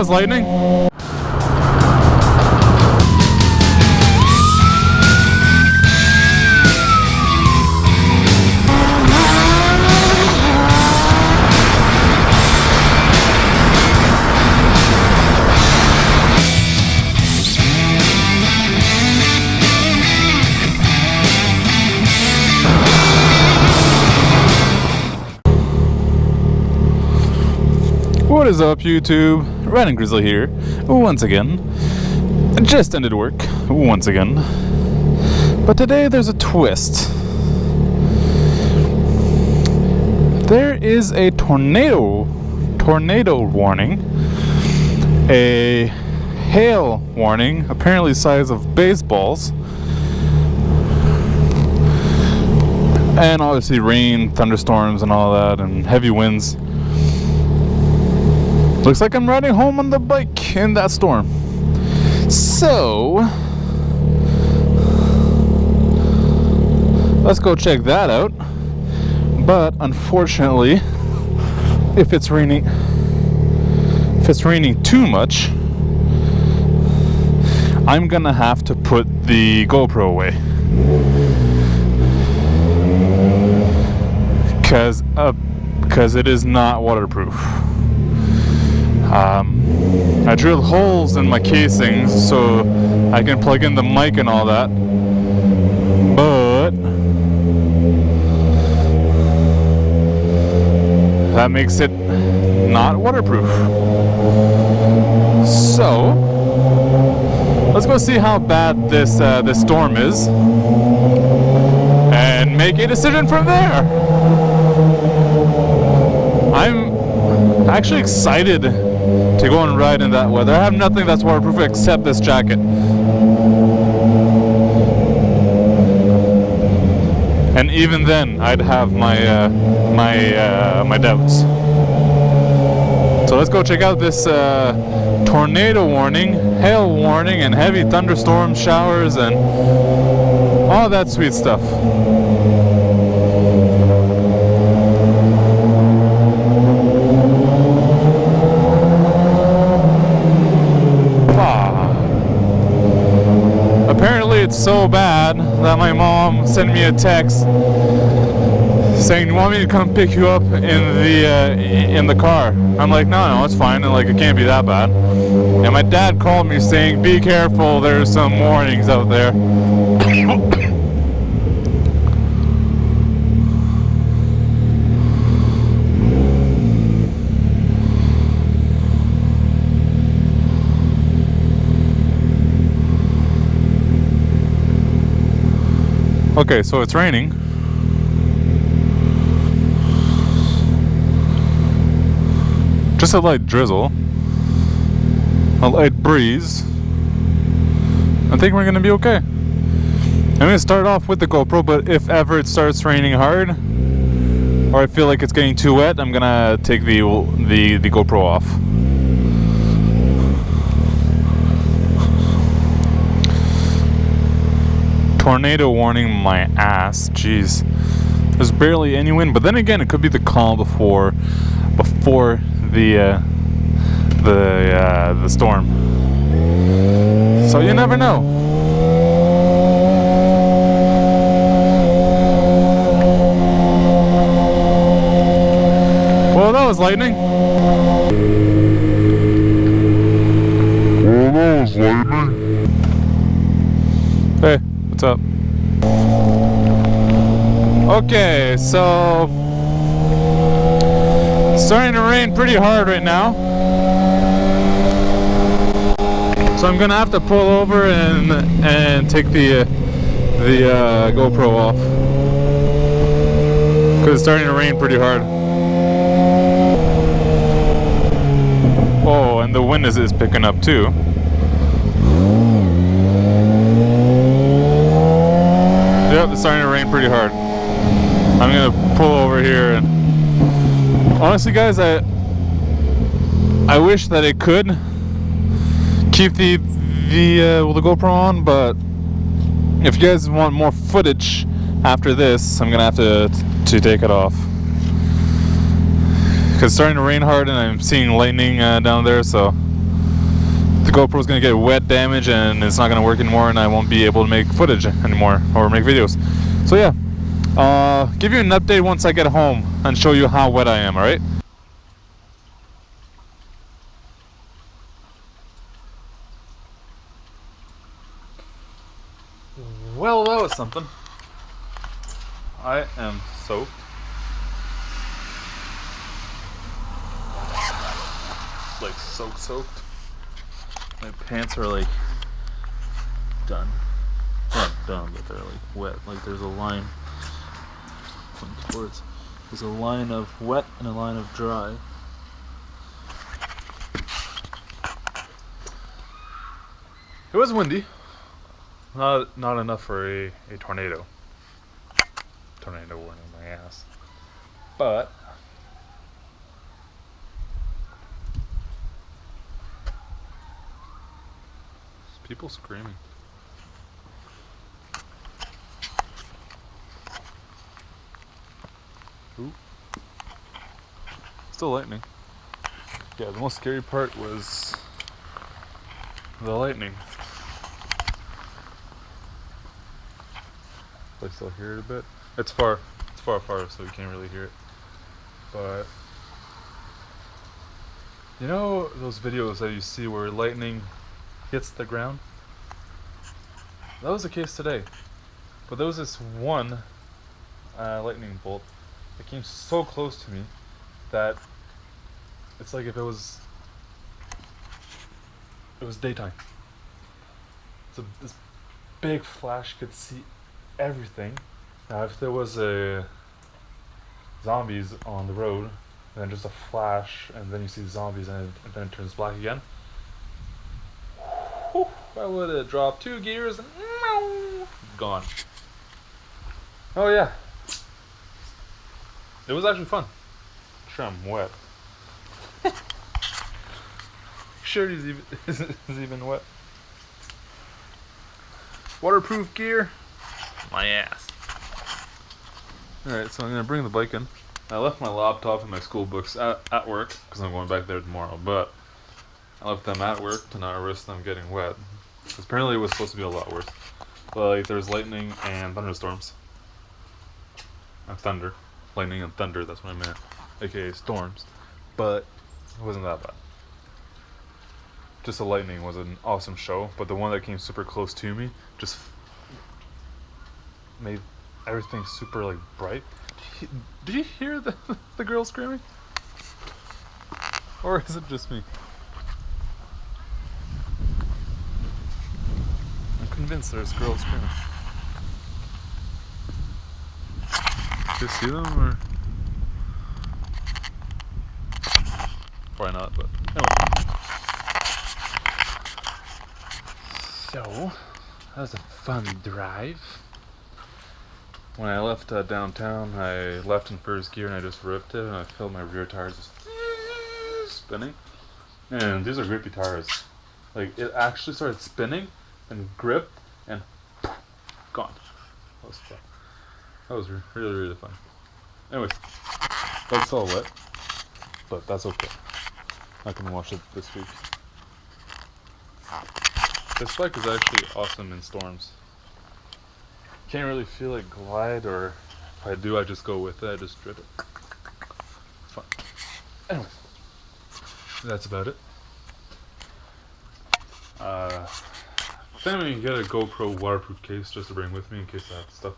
was lightning. What is up, YouTube? RidingGrizzly here once again. Just ended work once again, but today there's a twist. There is a tornado warning, a hail warning, apparently size of baseballs, and obviously rain, thunderstorms, and all that, and heavy winds. Looks like I'm riding home on the bike in that storm. So, let's go check that out. But unfortunately, if it's raining too much, I'm gonna have to put the GoPro away. Because it is not waterproof. I drilled holes in my casings so I can plug in the mic and all that, but that makes it not waterproof. So let's go see how bad this storm is and make a decision from there. I'm actually excited to go and ride in that weather. I have nothing that's waterproof except this jacket. And even then, I'd have my doubts. So let's go check out this tornado warning, hail warning, and heavy thunderstorm showers, and all that sweet stuff. Apparently it's so bad that my mom sent me a text saying, "You want me to come pick you up in the car?" I'm like, no, it's fine, and like, it can't be that bad. And my dad called me saying, "Be careful, there's some warnings out there." Okay, so it's raining. Just a light drizzle, a light breeze. I think we're gonna be okay. I'm gonna start off with the GoPro, but if ever it starts raining hard, or I feel like it's getting too wet, I'm gonna take the GoPro off. Tornado warning, my ass, jeez. There's barely any wind, but then again, it could be the calm before the storm. So you never know. Well, that was lightning. Hey. What's up? Okay, so starting to rain pretty hard right now, so I'm gonna have to pull over and take the GoPro off because it's starting to rain pretty hard. Oh, and the wind is picking up too. Yep, it's starting to rain pretty hard. I'm gonna pull over here, and honestly, guys, I wish that it could keep the GoPro on, but if you guys want more footage after this, I'm gonna have to take it off because it's starting to rain hard, and I'm seeing lightning down there. So GoPro is gonna get wet damage and it's not gonna work anymore, and I won't be able to make footage anymore or make videos. So yeah, give you an update once I get home and show you how wet I am. All right. Well, that was something. I am soaked. Like soaked. My pants are like done. Not done, but they're like wet. Like there's a line towards. There's a line of wet and a line of dry. It was windy. Not enough for a tornado. Tornado warning my ass. But people screaming. Ooh. Still lightning. Yeah, the most scary part was the lightning. I still hear it a bit. It's far, so you can't really hear it. But you know those videos that you see where lightning hits the ground? That was the case today. But there was this one lightning bolt that came so close to me that it's like if it was daytime. So this big flash could see everything. Now if there was zombies on the road, and then just a flash, and then you see the zombies, and then it turns black again, whew, I would have dropped 2 gears and gone. Oh yeah, it was actually fun. Sure, I'm wet. Sure, he's even wet. Waterproof gear. My ass. Alright, so I'm gonna bring the bike in. I left my laptop and my school books at work because I'm going back there tomorrow, but I left them at work to not risk them getting wet. Because apparently it was supposed to be a lot worse. But like, there's lightning and thunderstorms. And thunder. Lightning and thunder, that's what I meant. AKA storms. But it wasn't that bad. Just the lightning was an awesome show, but the one that came super close to me just made everything super like bright. Did you hear the girl screaming? Or is it just me? I'm convinced there's girls screaming. Do you see them or? Probably not, but anyway. So, that was a fun drive. When I left downtown, I left in first gear and I just ripped it, and I felt my rear tires just spinning. And these are grippy tires. Like, it actually started spinning and gripped and gone. That was fun. That was really fun. Anyways, that's all wet, but that's okay. I can wash it this week. This bike is actually awesome in storms. Can't really feel it glide, or if I do, I just go with it. I just drip it. Fun. Anyways, that's about it. Then we get a GoPro waterproof case just to bring with me in case that stuff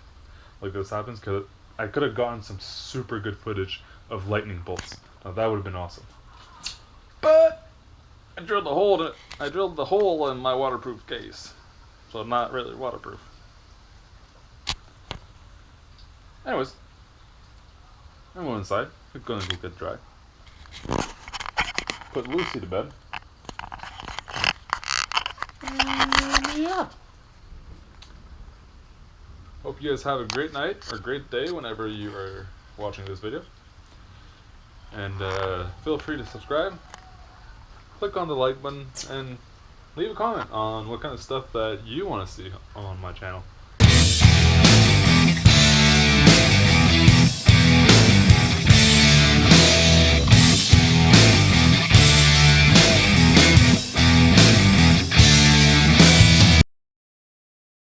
like this happens, because I could have gotten some super good footage of lightning bolts. Now that would have been awesome. But I drilled a hole in it. I drilled the hole in my waterproof case, so not really waterproof. Anyways, I'm going inside. It's going to get dry. Put Lucy to bed. Yeah. Hope you guys have a great night or great day whenever you are watching this video. And feel free to subscribe. Click on the like button and leave a comment on what kind of stuff that you want to see on my channel.